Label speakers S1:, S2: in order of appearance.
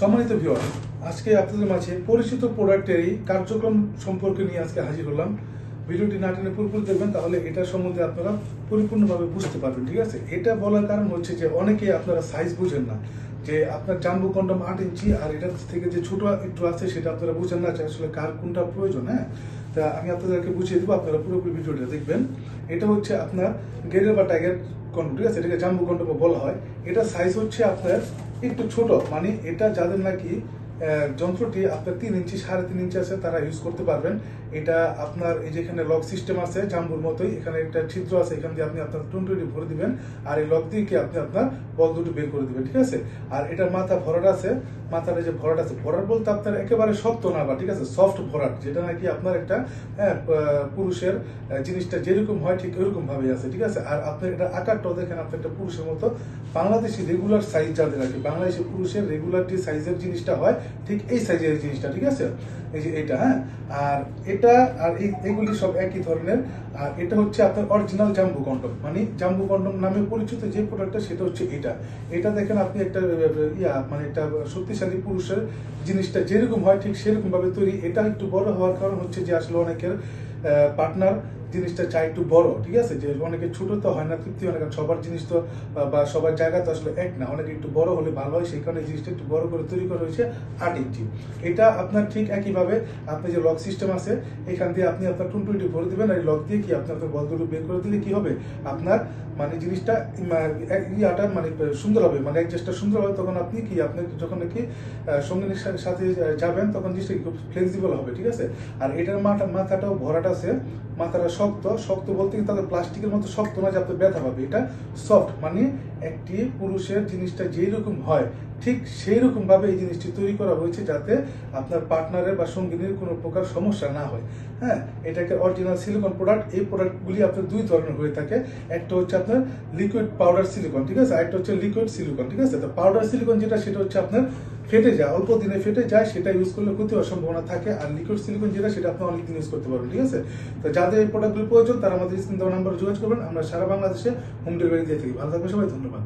S1: সম্মানিত ভিউয়ার, আজকে আপনাদের মাঝে পরিচিত প্রোডাক্টেরই কার্যক্রম সম্পর্কে নিয়ে আজকে হাজির হলাম। ভিডিওটি না টেনে পুরোপুরি দেখবেন, তাহলে এটা সম্বন্ধে আপনারা পরিপূর্ণভাবে বুঝতে পারবেন। ঠিক আছে, এটা বলার কারণ হচ্ছে যে অনেকে আপনারা সাইজ বুঝেন না, যে আপনার জাম্বো কন্ডম 8 ইঞ্চি আর এটা থেকে যে ছোট একটু আছে সেটা আপনারা বুঝেন না যে আসলে কার কোনটা প্রয়োজন। হ্যাঁ, তা আমি আপনাদেরকে বুঝিয়ে দেবো, আপনারা পুরোপুরি ভিডিওটা দেখবেন। এটা হচ্ছে আপনার গেরের বা টাইগার কন্ডম, ঠিক আছে, এটাকে জাম্বো কন্ডম বলা হয়। এটা সাইজ হচ্ছে আপনার একটু ছোট, মানে এটা যাদের নাকি যন্ত্রটি আপনার 3 ইঞ্চি 3.5 ইঞ্চি আছে তারা ইউজ করতে পারবেন। এটা আপনার এই যে এখানে লক সিস্টেম আছে জাম্বুর মতোই, এখানে একটা ছিদ্র আছে, এখান দিয়ে আপনি আপনার টুনটুটি ভরে দিবেন আর এই লক দিয়ে কি আপনি আপনার বল দুটো বের করে দিবেন। ঠিক আছে, আর এটার মাথা ভরাট আছে, মাথার যে ভরাট আছে, ভরাট বলতে আপনার একেবারে শক্ত না, বা ঠিক আছে সফট ভরাট, যেটা নাকি আপনার একটা পুরুষের জিনিসটা যেরকম হয় ঠিক ওইরকম ভাবে আছে। ঠিক আছে, আর আপনার এটা আকারটাও দেখেন আপনার একটা পুরুষের মতো। বাংলাদেশি রেগুলার সাইজ যাদের আর কি, বাংলাদেশি পুরুষের রেগুলার যে সাইজের জিনিসটা হয় ঠিক এই সাইজের জিনিসটা। ঠিক আছে, এই যে এটা, হ্যাঁ, আর এটা আর এইগুলি সব একই ধরনের। আর এটা হচ্ছে আপনার অরিজিনাল জাম্বু কন্ডম, মানে জাম্বু কন্ডম নামে পরিচিত যে প্রোডাক্টটা সেটা হচ্ছে এটা। এটা দেখেন আপনি একটা মানে একটা শক্তিশালী পুরুষের জিনিসটা যেরকম হয় ঠিক সেরকম ভাবে তৈরি। এটা একটু বড় হওয়ার কারণ হচ্ছে যে আসলে অনেকের পার্টনার জিনিসটা চাই একটু বড়। ঠিক আছে, যে অনেকে ছোট তো হয় না, তৃপ্তি হয় না, কারণ সবার জিনিস তো বা সবার জায়গা তো আসলে এক না, অনেকে একটু বড় হলে ভালো হয়, সেই কারণে জিনিসটা একটু বড় করে তৈরি করা হয়েছে 8 ইঞ্চি। এটা আপনার ঠিক একইভাবে আপনি যে লক সিস্টেম আছে এখান দিয়ে আপনি আপনার টুনটুটি ভরে দিবেন, আর লক দিয়ে কি আপনি আপনার বল দুটো বের করে দিলে কি হবে আপনার মানে জিনিসটা ইয়াটা মানে সুন্দর হবে, মানে অ্যাডজাস্টটা সুন্দর হবে। তখন আপনি কি আপনি যখন নাকি সঙ্গিনীর সাথে যাবেন তখন জিনিসটা খুব ফ্লেক্সিবল হবে। ঠিক আছে, আর এটার মাথাটাও ভরাট আছে, মাথাটা শক্ত। শক্ত বলতে কিন্তু তাদের প্লাস্টিকের মতো শক্ত না যে আপনার ব্যথা পাবে, এটা সফট, মানে একটি পুরুষের জিনিসটা যেরকম হয় ঠিক সেই রকম ভাবে এই জিনিসটি তৈরি করা হয়েছে যাতে আপনার পার্টনারের বা সঙ্গিনীর কোনো প্রকার সমস্যা না হয়। হ্যাঁ, এটাকে অরিজিনাল সিলিকন প্রোডাক্ট। এই প্রোডাক্টগুলি আপনার দুই ধরনের হয়ে থাকে, একটা হচ্ছে আপনার লিকুইড পাউডার সিলিকন, ঠিক আছে, আরেকটা হচ্ছে লিকুইড সিলিকন। ঠিক আছে, তো পাউডার সিলিকন যেটা সেটা হচ্ছে আপনার ফেটে যায়, অল্প দিনে ফেটে যায়, সেটা ইউজ করলে ক্ষতি হওয়ার সম্ভাবনা থাকে। আর লিকুইড সিলিকন যেটা সেটা আপনি অনেক দিন ইউজ করতে পারবেন। ঠিক আছে, তো যাদের এই প্রোডাক্টগুলি প্রয়োজন তারা আমাদের স্ক্রিন দেওয়া নাম্বারে যোগাযোগ করবেন, আমরা সারা বাংলাদেশে হোম ডেলিভারি দিয়ে থাকি। ভালো থাকবেন সবাই, ধন্যবাদ।